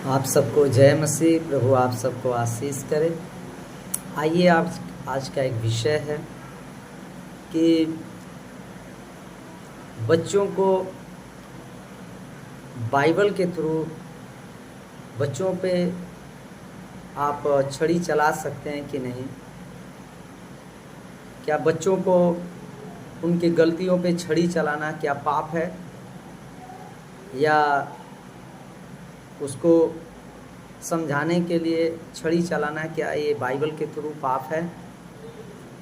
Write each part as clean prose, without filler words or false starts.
आप सबको जय मसीह। प्रभु आप सबको आशीष करे। आइए आज का एक विषय है कि बच्चों को बाइबल के थ्रू बच्चों पे आप छड़ी चला सकते हैं कि नहीं। क्या बच्चों को उनकी गलतियों पे छड़ी चलाना क्या पाप है, या उसको समझाने के लिए छड़ी चलाना क्या ये बाइबल के थ्रू पाप है।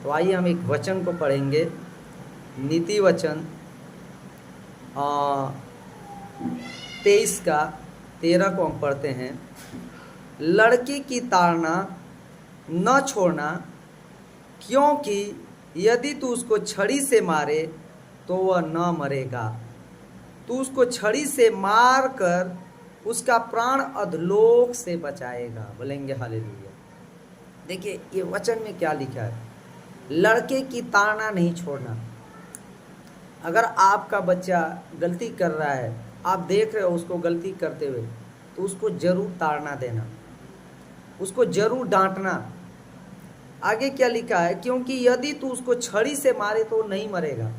तो आइए हम एक वचन को पढ़ेंगे, नीति वचन 23 का 13 को हम पढ़ते हैं। लड़के की ताड़ना न छोड़ना, क्योंकि यदि तू उसको छड़ी से मारे तो वह न मरेगा। तू उसको छड़ी से मार कर उसका प्राण अधलोक से बचाएगा। बोलेंगे हालेलुया। देखिए ये वचन में क्या लिखा है, लड़के की ताड़ना नहीं छोड़ना। अगर आपका बच्चा गलती कर रहा है, आप देख रहे हो उसको गलती करते हुए, तो उसको जरूर ताड़ना देना, उसको जरूर डांटना। आगे क्या लिखा है, क्योंकि यदि तू उसको छड़ी से मारे तो नहीं मरेगा।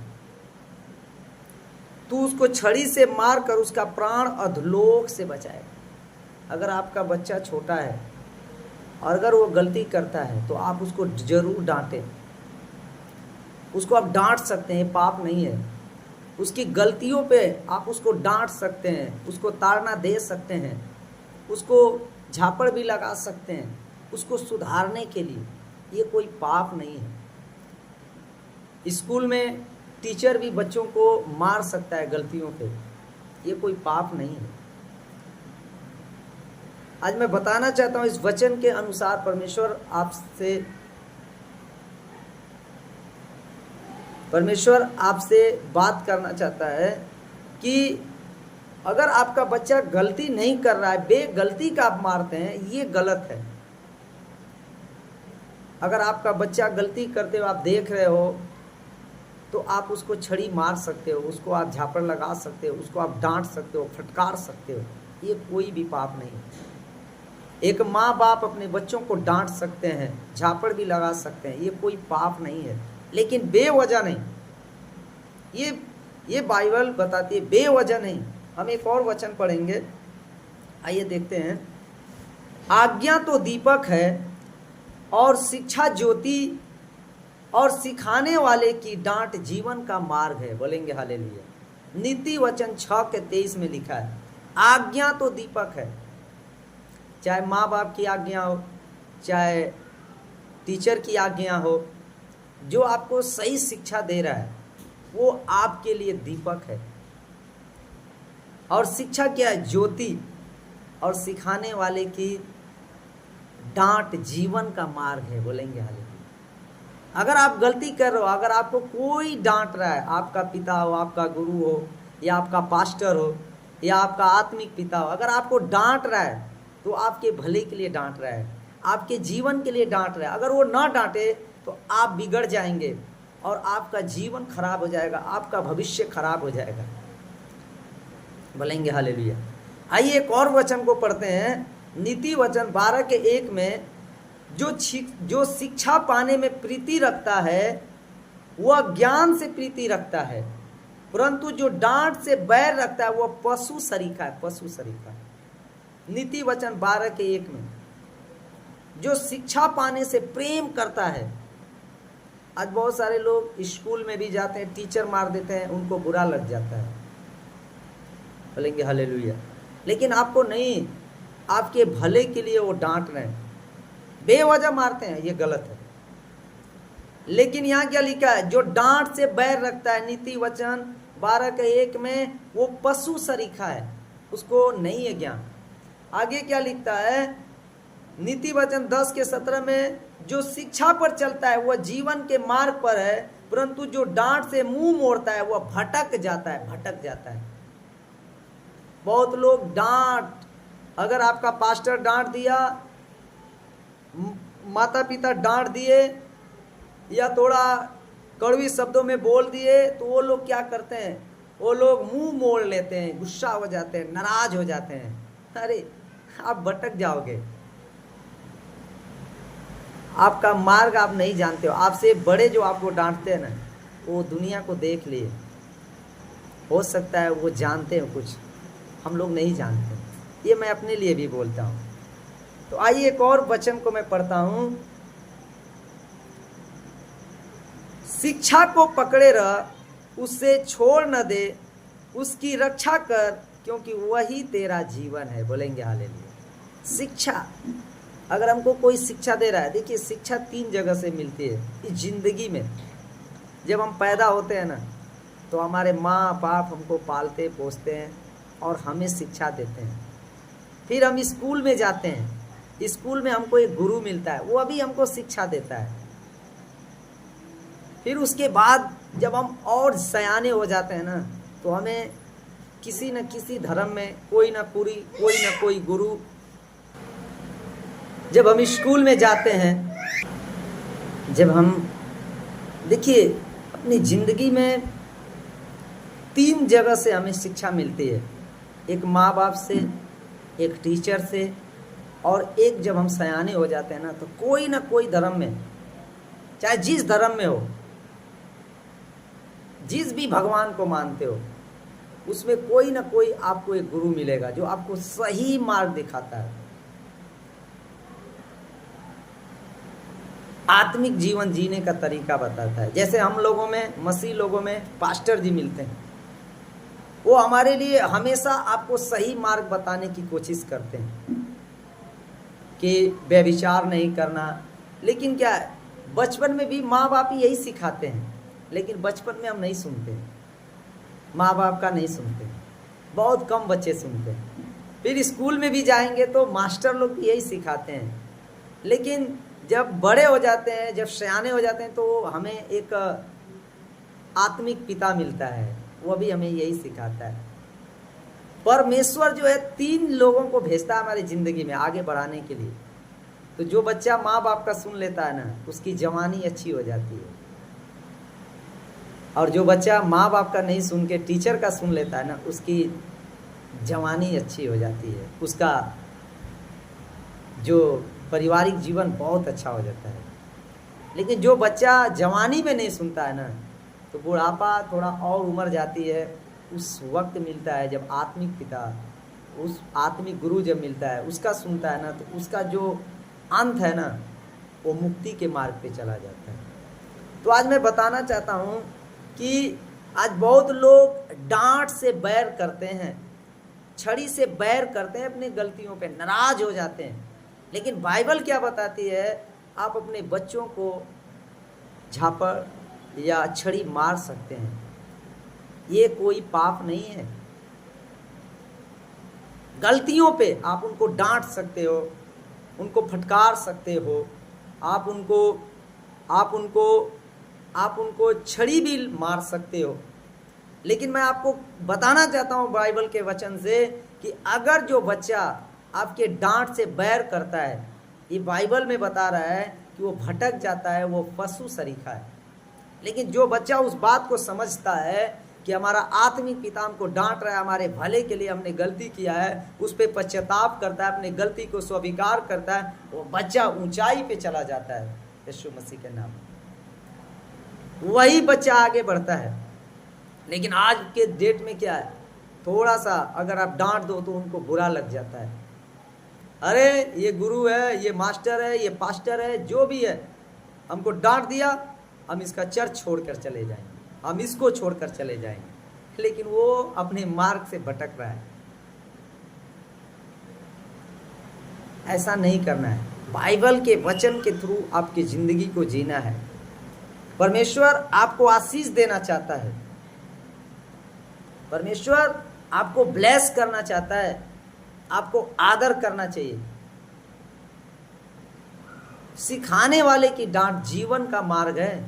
तू उसको छड़ी से मार कर उसका प्राण अधलोक से बचाएगा। अगर आपका बच्चा छोटा है और अगर वो गलती करता है तो आप उसको जरूर डांटें। उसको आप डांट सकते हैं, पाप नहीं है। उसकी गलतियों पे आप उसको डांट सकते हैं, उसको ताड़ना दे सकते हैं, उसको झापड़ भी लगा सकते हैं, उसको सुधारने के लिए। ये कोई पाप नहीं है। स्कूल में टीचर भी बच्चों को मार सकता है गलतियों पे, ये कोई पाप नहीं है। आज मैं बताना चाहता हूं इस वचन के अनुसार परमेश्वर आपसे बात करना चाहता है कि अगर आपका बच्चा गलती नहीं कर रहा है, बेगलती का आप मारते हैं, ये गलत है। अगर आपका बच्चा गलती करते हुए आप देख रहे हो तो आप उसको छड़ी मार सकते हो, उसको आप झापड़ लगा सकते हो, उसको आप डांट सकते हो, फटकार सकते हो। ये कोई भी पाप नहीं है। एक माँ बाप अपने बच्चों को डांट सकते हैं, झापड़ भी लगा सकते हैं, ये कोई पाप नहीं है। लेकिन बेवजह नहीं। ये बाइबल बताती है, बेवजह नहीं। हम एक और वचन पढ़ेंगे, आइए देखते हैं। आज्ञा तो दीपक है और शिक्षा ज्योति, और सिखाने वाले की डांट जीवन का मार्ग है। बोलेंगे हालेलुया। नीति वचन 6 के 23 में लिखा है, आज्ञा तो दीपक है। चाहे माँ बाप की आज्ञा हो, चाहे टीचर की आज्ञा हो, जो आपको सही शिक्षा दे रहा है वो आपके लिए दीपक है। और शिक्षा क्या है? ज्योति। और सिखाने वाले की डांट जीवन का मार्ग है। बोलेंगे हालेलुया। अगर आप गलती कर रहे हो, अगर आपको कोई डांट रहा है, आपका पिता हो, आपका गुरु हो, या आपका पास्टर हो, या आपका आत्मिक पिता हो, अगर आपको डांट रहा है तो आपके भले के लिए डांट रहा है, आपके जीवन के लिए डांट रहा है। अगर वो ना डांटे तो आप बिगड़ जाएंगे और आपका जीवन खराब हो जाएगा, आपका भविष्य खराब हो जाएगा। बोलेंगे हालेलुया। आइए एक और वचन को पढ़ते हैं, नीति वचन 12 के 1 में। जो शिक्षा पाने में प्रीति रखता है वह ज्ञान से प्रीति रखता है, परंतु जो डांट से बैर रखता है वह पशु सरीखा है। पशु सरीखा। नीति वचन 12 के 1 में, जो शिक्षा पाने से प्रेम करता है। आज बहुत सारे लोग स्कूल में भी जाते हैं, टीचर मार देते हैं, उनको बुरा लग जाता है। बोलेंगे हालेलुया। लेकिन आपको नहीं, आपके भले के लिए वो डांट रहे हैं, बेवजह मारते हैं, ये गलत है। लेकिन यहाँ क्या लिखा है, जो डांट से बैर रखता है, नीति वचन 12 के 1 में, वो पशु सरीखा है, उसको नहीं है ज्ञान। आगे क्या लिखता है, नीति वचन 10 के 17 में, जो शिक्षा पर चलता है वह जीवन के मार्ग पर है, परंतु जो डांट से मुंह मोड़ता है वह भटक जाता है। बहुत लोग डांट, अगर आपका पास्टर डांट दिया, माता पिता डांट दिए, या थोड़ा कड़वी शब्दों में बोल दिए, तो वो लोग क्या करते हैं, वो लोग मुंह मोड़ लेते हैं, गुस्सा हो जाते हैं, नाराज हो जाते हैं। अरे आप भटक जाओगे। आपका मार्ग आप नहीं जानते हो। आपसे बड़े जो आपको डांटते हैं ना, वो दुनिया को देख लिए, हो सकता है वो जानते हैं कुछ, हम लोग नहीं जानते। ये मैं अपने लिए भी बोलता हूँ। तो आइए एक और वचन को मैं पढ़ता हूँ। शिक्षा को पकड़े रह, उससे छोड़ न दे, उसकी रक्षा कर, क्योंकि वही तेरा जीवन है। बोलेंगे हालेलुया। शिक्षा, अगर हमको कोई शिक्षा दे रहा है, देखिए शिक्षा 3 जगह से मिलती है इस जिंदगी में। जब हम पैदा होते हैं ना, तो हमारे माँ बाप हमको पालते पोसते हैं और हमें शिक्षा देते हैं। फिर हम स्कूल में जाते हैं, स्कूल में हमको एक गुरु मिलता है, वो अभी हमको शिक्षा देता है। फिर उसके बाद जब हम और सयाने हो जाते हैं ना, तो हमें किसी न किसी धर्म में कोई ना कोई गुरु, जब हम स्कूल में जाते हैं, जब हम, देखिए अपनी ज़िंदगी में 3 जगह से हमें शिक्षा मिलती है। एक माँ बाप से, एक टीचर से, और एक जब हम सयाने हो जाते हैं ना, तो कोई ना कोई धर्म में, चाहे जिस धर्म में हो, जिस भी भगवान को मानते हो, उसमें कोई ना कोई आपको एक गुरु मिलेगा जो आपको सही मार्ग दिखाता है, आत्मिक जीवन जीने का तरीका बताता है। जैसे हम लोगों में, मसीह लोगों में पास्टर जी मिलते हैं, वो हमारे लिए हमेशा आपको सही मार्ग बताने की कोशिश करते हैं कि व्यभिचार नहीं करना। लेकिन क्या है, बचपन में भी माँ बाप यही सिखाते हैं, लेकिन बचपन में हम नहीं सुनते, माँ बाप का नहीं सुनते, बहुत कम बच्चे सुनते हैं। फिर स्कूल में भी जाएंगे तो मास्टर लोग भी यही सिखाते हैं, लेकिन जब बड़े हो जाते हैं, जब सयाने हो जाते हैं, तो हमें एक आत्मिक पिता मिलता है, वो भी हमें यही सिखाता है। परमेश्वर जो है 3 लोगों को भेजता है हमारी ज़िंदगी में आगे बढ़ाने के लिए। तो जो बच्चा माँ बाप का सुन लेता है ना, उसकी जवानी अच्छी हो जाती है, और जो बच्चा माँ बाप का नहीं सुन के टीचर का सुन लेता है ना, उसकी जवानी अच्छी हो जाती है, उसका जो पारिवारिक जीवन बहुत अच्छा हो जाता है। लेकिन जो बच्चा जवानी में नहीं सुनता है ना, तो बुढ़ापा, थोड़ा और उम्र जाती है, उस वक्त मिलता है जब आत्मिक पिता, उस आत्मिक गुरु जब मिलता है, उसका सुनता है ना, तो उसका जो अंत है ना, वो मुक्ति के मार्ग पे चला जाता है। तो आज मैं बताना चाहता हूँ कि आज बहुत लोग डांट से बैर करते हैं, छड़ी से बैर करते हैं, अपनी गलतियों पे नाराज हो जाते हैं। लेकिन बाइबल क्या बताती है, आप अपने बच्चों को झापड़ या छड़ी मार सकते हैं, ये कोई पाप नहीं है। गलतियों पे आप उनको डांट सकते हो, उनको फटकार सकते हो, आप उनको छड़ी भी मार सकते हो। लेकिन मैं आपको बताना चाहता हूँ बाइबल के वचन से कि अगर जो बच्चा आपके डांट से बैर करता है, ये बाइबल में बता रहा है कि वो भटक जाता है, वो पशु सरीखा है। लेकिन जो बच्चा उस बात को समझता है कि हमारा आत्मिक पिता हमको डांट रहा है, हमारे भले के लिए हमने गलती किया है, उस पर पश्चाताप करता है, अपनी गलती को स्वीकार करता है, वो बच्चा ऊंचाई पे चला जाता है यीशु मसीह के नाम। वही बच्चा आगे बढ़ता है। लेकिन आज के डेट में क्या है, थोड़ा सा अगर आप डांट दो तो उनको बुरा लग जाता है। अरे ये गुरु है, ये मास्टर है, ये पास्टर है, जो भी है, हमको डांट दिया, हम इसका चर्च छोड़कर चले जाएंगे, हम इसको छोड़कर चले जाएंगे। लेकिन वो अपने मार्ग से भटक रहा है। ऐसा नहीं करना है। बाइबल के वचन के थ्रू आपकी जिंदगी को जीना है। परमेश्वर आपको आशीष देना चाहता है, परमेश्वर आपको ब्लेस करना चाहता है, आपको आदर करना चाहिए। सिखाने वाले की डांट जीवन का मार्ग है,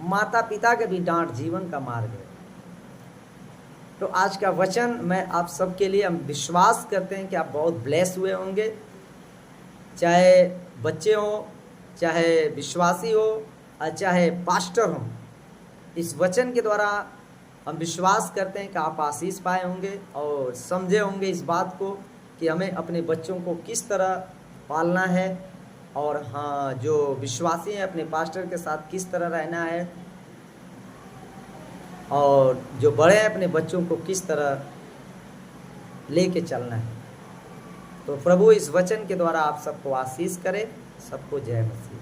माता पिता के भी डांट जीवन का मार्ग है। तो आज का वचन मैं आप सबके लिए, हम विश्वास करते हैं कि आप बहुत ब्लेस हुए होंगे, चाहे बच्चे हो, चाहे विश्वासी हो, और चाहे पास्टर हो। इस वचन के द्वारा हम विश्वास करते हैं कि आप आशीष पाए होंगे और समझे होंगे इस बात को कि हमें अपने बच्चों को किस तरह पालना है, और हाँ, जो विश्वासी हैं अपने पास्टर के साथ किस तरह रहना है, और जो बड़े हैं अपने बच्चों को किस तरह लेके चलना है। तो प्रभु इस वचन के द्वारा आप सबको आशीष करे। सबको जय मसीह।